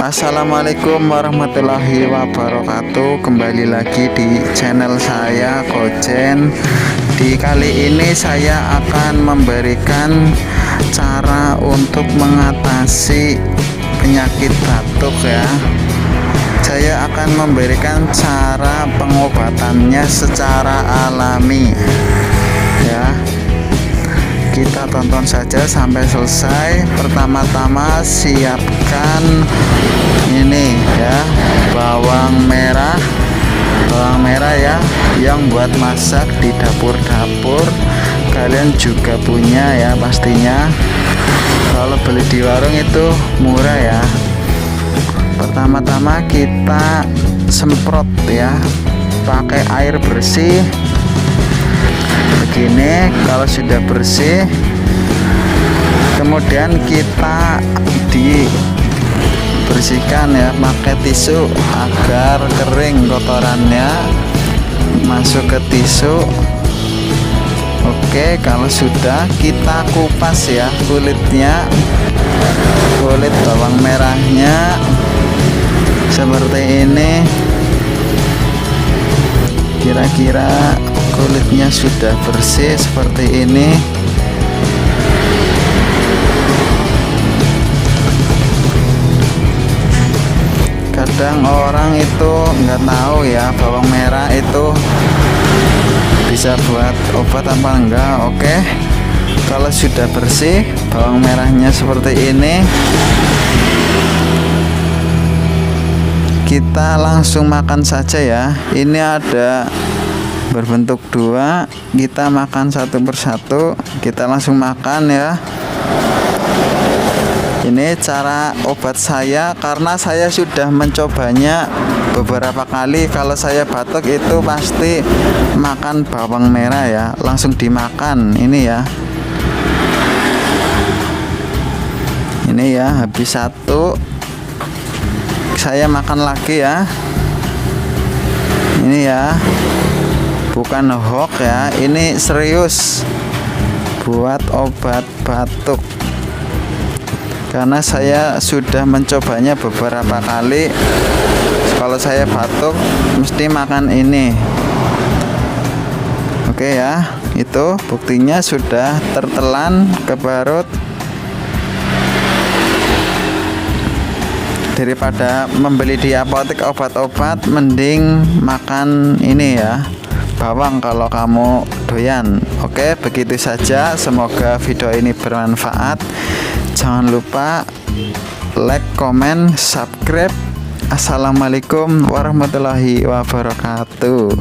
Assalamualaikum warahmatullahi wabarakatuh. Kembali lagi di channel saya Gojen. Di kali ini saya akan memberikan cara untuk mengatasi penyakit batuk ya. Saya akan memberikan cara pengobatannya secara alami ya. Kita tonton saja sampai selesai. Pertama-tama siapkan ini ya, bawang merah ya, yang buat masak di dapur-dapur. Kalian juga punya ya pastinya. Kalau beli di warung itu murah ya. Pertama-tama kita semprot ya, pakai air bersih begini. Kalau sudah bersih, kemudian kita dibersihkan ya pakai tisu agar kering kotorannya masuk ke tisu. Oke, kalau sudah kita kupas ya kulitnya, kulit bawang merahnya seperti ini. Kira-kira kulitnya sudah bersih seperti ini. Kadang orang itu nggak tahu ya bawang merah itu bisa buat obat apa enggak. Oke, kalau sudah bersih bawang merahnya seperti ini, kita langsung makan saja ya. Ini ada berbentuk dua, kita makan satu persatu. Kita langsung makan ya. Ini cara obat saya karena saya sudah mencobanya beberapa kali. Kalau saya batuk itu pasti makan bawang merah ya, langsung dimakan ini ya. Ini ya, habis satu saya makan lagi ya. Ini ya, bukan hoax ya, ini serius buat obat batuk. Karena saya sudah mencobanya beberapa kali. Kalau saya batuk mesti makan ini. Oke ya, itu buktinya sudah tertelan ke parut. Daripada membeli di apotek obat-obat, mending makan ini ya, bawang kalau kamu doyan. Oke, begitu saja. Semoga video ini bermanfaat. Jangan lupa like, comment, subscribe. Assalamualaikum warahmatullahi wabarakatuh.